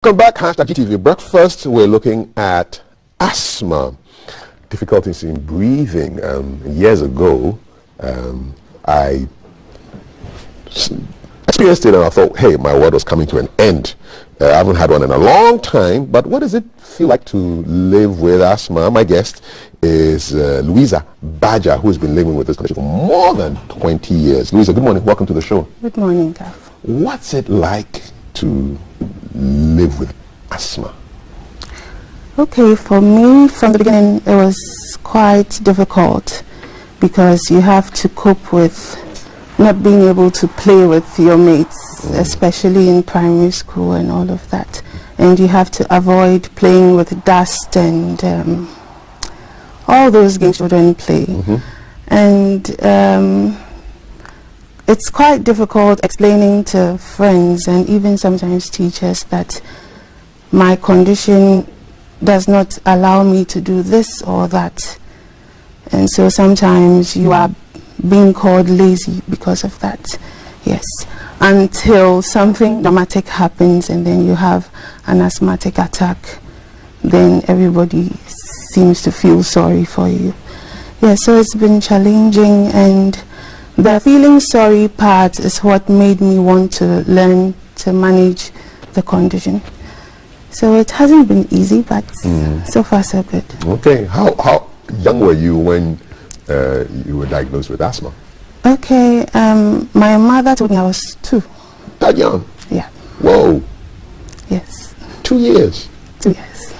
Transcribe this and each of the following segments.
Welcome back, #GTV Breakfast. We're looking at asthma, difficulties in breathing. Years ago, I experienced it and I thought, hey, my world was coming to an end. I haven't had one in a long time, but what does it feel like to live with asthma? My guest is Louisa Badger, who has been living with this condition for more than 20 years. Louisa, good morning. Welcome to the show. Good morning, Gav. What's it like to live with asthma? Okay, for me, from the beginning, it was quite difficult because you have to cope with not being able to play with your mates, especially in primary school and all of that. And you have to avoid playing with dust and all those games children play. And it's quite difficult explaining to friends and even sometimes teachers that my condition does not allow me to do this or that. And so sometimes you are being called lazy because of that. Yes. Until something dramatic happens and then you have an asthmatic attack, then everybody seems to feel sorry for you. Yeah, so it's been challenging, and the feeling sorry part is what made me want to learn to manage the condition. So it hasn't been easy, but so far so good. Okay, how young were you when you were diagnosed with asthma? Okay, my mother told me I was 2. That young? Yeah. Whoa. Yes. 2 years? 2 years.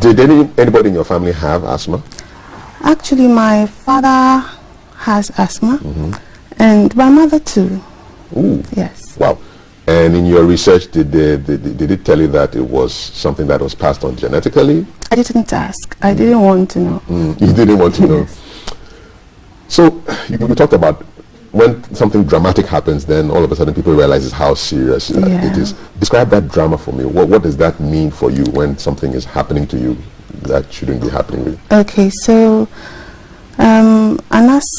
Did anybody in your family have asthma? Actually, my father has asthma, and my mother too. Ooh. Yes. Wow. And in your research, did it tell you that it was something that was passed on genetically? I didn't ask. I didn't want to know. You didn't want to know. So you talked about when something dramatic happens, then all of a sudden people realize how serious it is. Describe that drama for me. What does that mean for you when something is happening to you that shouldn't be happening with you? Okay, so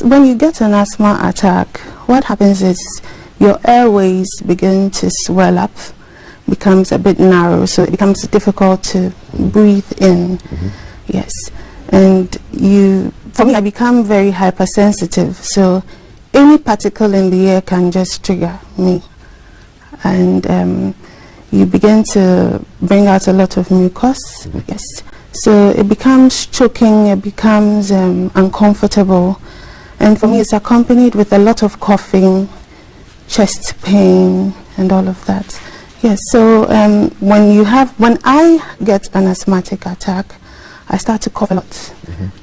when you get an asthma attack, what happens is your airways begin to swell up, becomes a bit narrow, so it becomes difficult to breathe in. Yes, and for me, I become very hypersensitive, so any particle in the air can just trigger me, and you begin to bring out a lot of mucus. Yes, so it becomes choking, it becomes uncomfortable, and for me it's accompanied with a lot of coughing, chest pain, and all of that. Yes, so when I get an asthmatic attack, I start to cough a lot.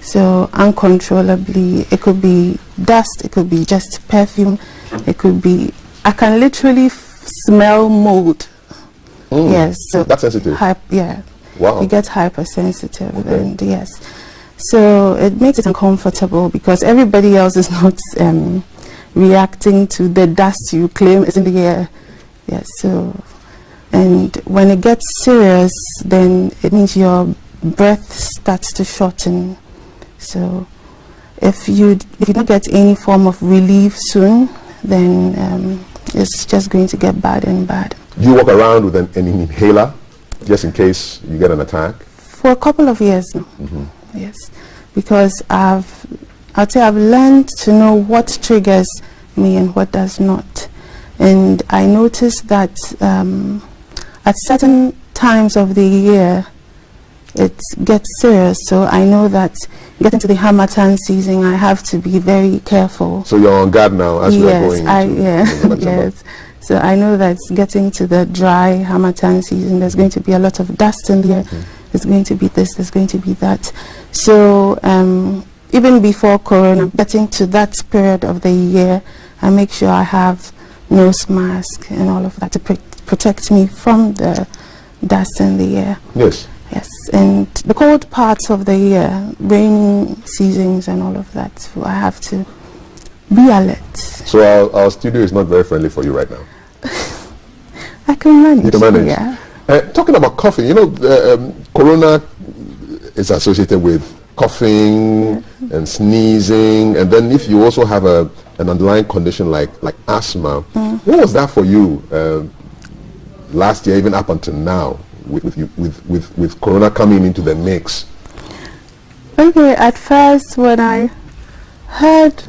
So uncontrollably, it could be dust, it could be just perfume, it could be, I can literally smell mold. Yes, so that's sensitive. Yeah. Wow. You get hypersensitive, and yes, so it makes it uncomfortable because everybody else is not reacting to the dust you claim is in the air. Yes, so, and when it gets serious, then it means your breath starts to shorten. So if you don't get any form of relief soon, then it's just going to get bad and bad. Do you walk around with an inhaler just in case you get an attack? For a couple of years now. Yes, because I've learned to know what triggers me and what does not. And I noticed that at certain times of the year it gets serious, so I know that getting to the Harmattan season I have to be very careful. So you're on guard now as we're going into yes. So I know that getting to the dry Harmattan season, there's going to be a lot of dust in the air. There's going to be this, there's going to be that. So even before Corona, getting to that period of the year, I make sure I have nose mask and all of that to protect me from the dust in the air. Yes. Yes, and the cold parts of the year, rainy seasons and all of that, so I have to be alert. So our studio is not very friendly for you right now. I can manage. You can manage. Yeah. Talking about coughing, Corona is associated with coughing and sneezing, and then if you also have an underlying condition like asthma, what was that for you? last year, even up until now, with Corona coming into the mix? Okay, at first when I heard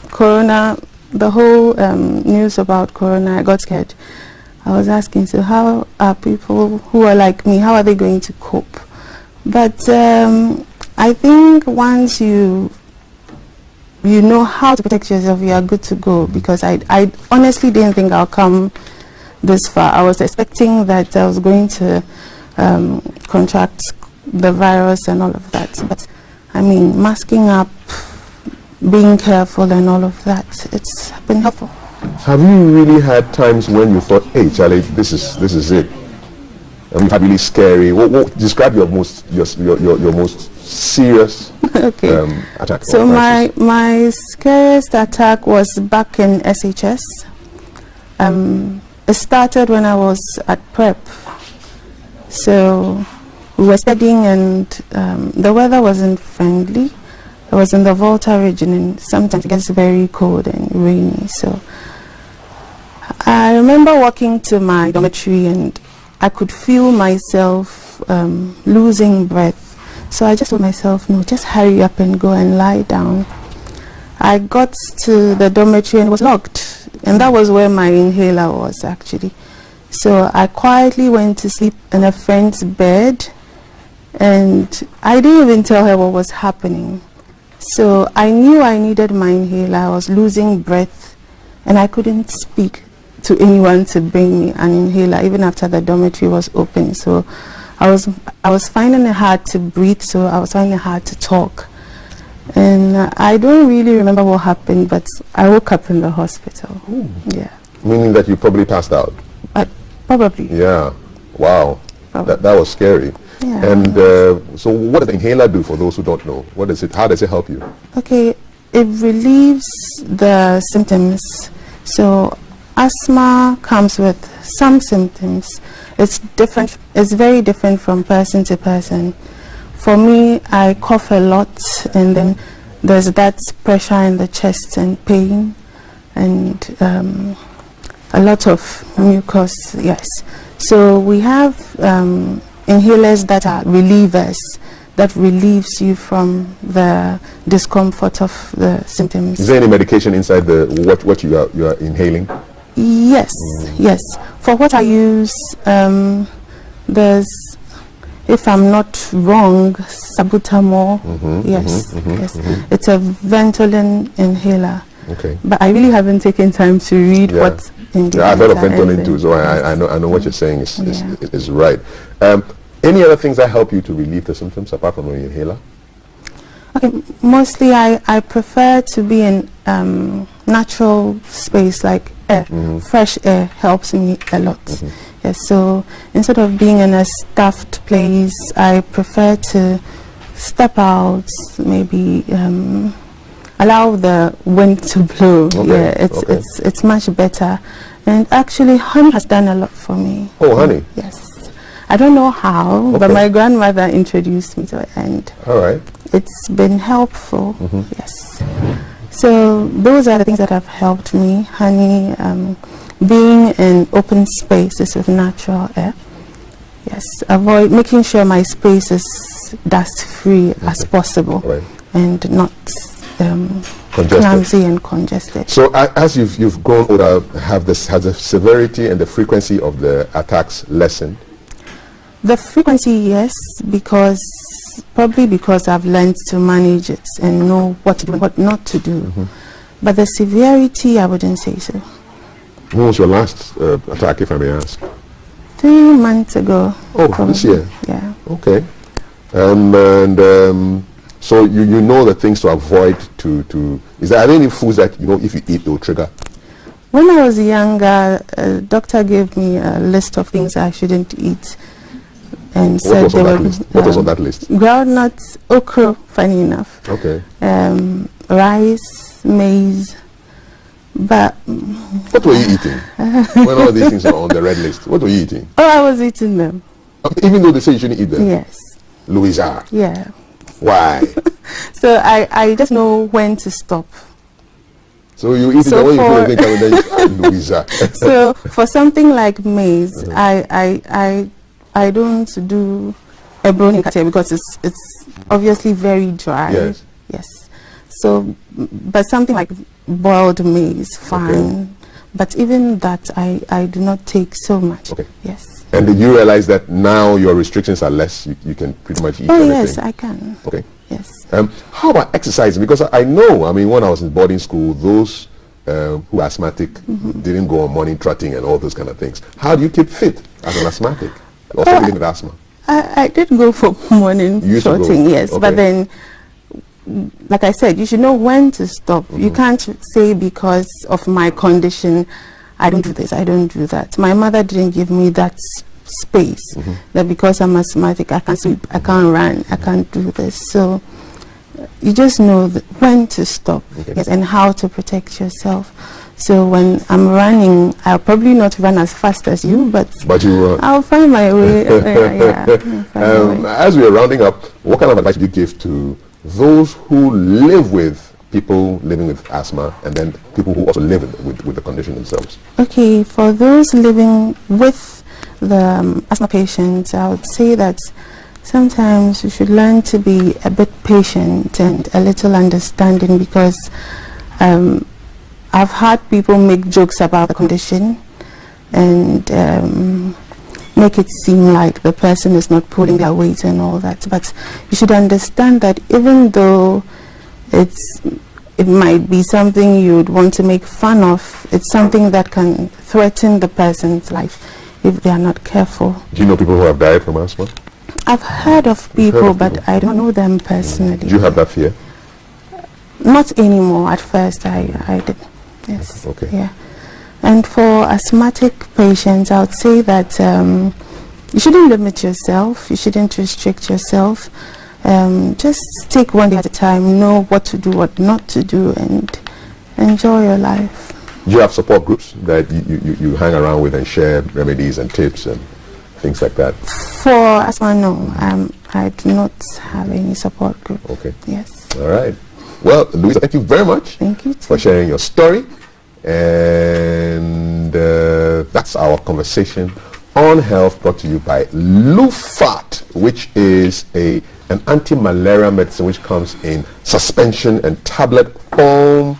Corona, the whole news about Corona, I got scared. I was asking, so how are people who are like me, how are they going to cope? But I think once you know how to protect yourself, you are good to go, because I honestly didn't think I'll come this far. I was expecting that I was going to contract the virus and all of that, but I mean, masking up, being careful and all of that, it's been helpful. Have you really had times when you thought, hey Charlie, this is it? And you've had really scary, what describe your most serious okay. attack? So my scariest attack was back in SHS. It started when I was at prep. So we were studying and the weather wasn't friendly. I was in the Volta region and sometimes it gets very cold and rainy. So I remember walking to my dormitory and I could feel myself losing breath. So I just told myself, no, just hurry up and go and lie down. I got to the dormitory and it was locked. And that was where my inhaler was actually. So I quietly went to sleep in a friend's bed and I didn't even tell her what was happening. So I knew I needed my inhaler. I was losing breath and I couldn't speak to anyone to bring me an inhaler even after the dormitory was open. So I was finding it hard to breathe, so I was finding it hard to talk. And I don't really remember what happened, but I woke up in the hospital. Ooh. Yeah. Meaning that you probably passed out? Probably. Yeah. Wow. Probably. That was scary. Yeah. And so what does the inhaler do for those who don't know? What is it? How does it help you? Okay, it relieves the symptoms. So asthma comes with some symptoms. It's different. It's very different from person to person. For me, I cough a lot, and then there's that pressure in the chest and pain, and a lot of mucus. Yes. So we have inhalers that are relievers, that relieves you from the discomfort of the symptoms. Is there any medication inside the what you are inhaling? Yes, yes. For what I use, there's, if I'm not wrong, Sabutamol. Yes. It's a Ventolin inhaler. Okay. But I really haven't taken time to read what ingredients. Yeah, I've heard of Ventolin too, so I know what you're saying is right. Any other things that help you to relieve the symptoms apart from the inhaler? Okay, mostly I prefer to be in natural space, like air. Fresh air helps me a lot. Yes, so instead of being in a stuffed place, I prefer to step out, maybe allow the wind to blow. Okay. Yeah, it's much better. And actually, honey has done a lot for me. Oh, honey? Yes. I don't know how, but my grandmother introduced me to it, and all right, it's been helpful. Yes. So those are the things that have helped me. Honey, being in open spaces with natural air. Yes. Avoid making sure my space is dust free as possible, and not clumsy and congested. So as you've grown older, has the severity and the frequency of the attacks lessened? The frequency, yes, probably because I've learned to manage it and know what to do and what not to do. But the severity, I wouldn't say so. When was your last attack, if I may ask? 3 months ago. Oh, probably. This year? Yeah. Okay. So you know the things to avoid are there any foods that if you eat it will trigger? When I was younger, a doctor gave me a list of things I shouldn't eat. And said what was on that list? Groundnuts, okra, funny enough. Okay. Rice, maize. But what were you eating when all these things are on the red list? What were you eating? Oh, I was eating them. Even though they say you shouldn't eat them? Yes. Louisa? Yeah. Why? So I just know when to stop. So you eat it, and when you feel anything coming, then you, Louisa. So for something like maize, I don't do a browning katia because it's obviously very dry. Yes. Yes. So, but something like boiled maize, fine. Okay. But even that, I do not take so much. Okay. Yes. And did you realize that now your restrictions are less? You can pretty much eat anything? Yes, I can. Okay. Yes. How about exercising? Because I know, I mean, when I was in boarding school, those who are asthmatic didn't go on morning trotting and all those kind of things. How do you keep fit as an asthmatic? Also dealing with asthma. I did go for morning trotting, yes. Okay. But then, like I said, you should know when to stop. You can't say because of my condition, I don't do this, I don't do that. My mother didn't give me that space, that because I'm asthmatic, I can't sleep, I can't run, I can't do this. So you just know when to stop, yes, and how to protect yourself. So when I'm running, I'll probably not run as fast as you, but you I'll find my way. As we are rounding up, what kind of advice do you give to those who live with people living with asthma and then people who also live with the condition themselves? Okay, for those living with the asthma patients, I would say that sometimes you should learn to be a bit patient and a little understanding, because I've had people make jokes about the condition and make it seem like the person is not pulling their weight and all that. But you should understand that even though it might be something you'd want to make fun of, it's something that can threaten the person's life if they are not careful. Do you know people who have died from asthma? I've heard of people, but I don't know them personally. Do you have that fear? Not anymore. At first I did. Yes. Okay. Yeah. And for asthmatic patients, I would say that you shouldn't limit yourself. You shouldn't restrict yourself. Just take one day at a time, know what to do, what not to do, and enjoy your life. Do you have support groups that you hang around with and share remedies and tips and things like that? For asthma, no. I do not have any support group. Okay. Yes. All right. Well, Louisa, thank you very much. Thank you for sharing your story. And that's our conversation on health, brought to you by Lufat, which is an anti-malaria medicine which comes in suspension and tablet form,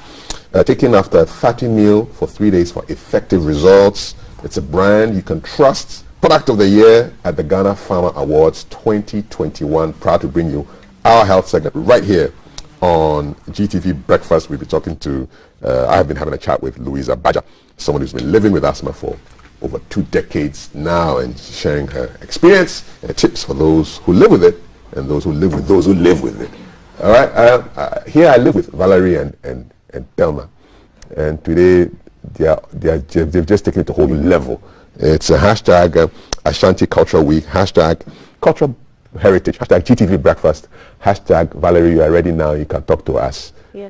taken after a fatty meal for 3 days for effective results. It's a brand you can trust. Product of the Year at the Ghana Pharma Awards 2021. Proud to bring you our health segment right here on GTV Breakfast. We'll be talking to, I have been having a chat with Louisa Baja, someone who's been living with asthma for over 2 decades now, and sharing her experience and tips for those who live with it and those who live with those who live with it. All right, here I live with Valerie and Thelma, and today they've just taken it to a whole new level. It's a hashtag Ashanti Cultural Week, hashtag Cultural Heritage, hashtag GTV Breakfast, hashtag Valerie, you are ready now, you can talk to us. Yes.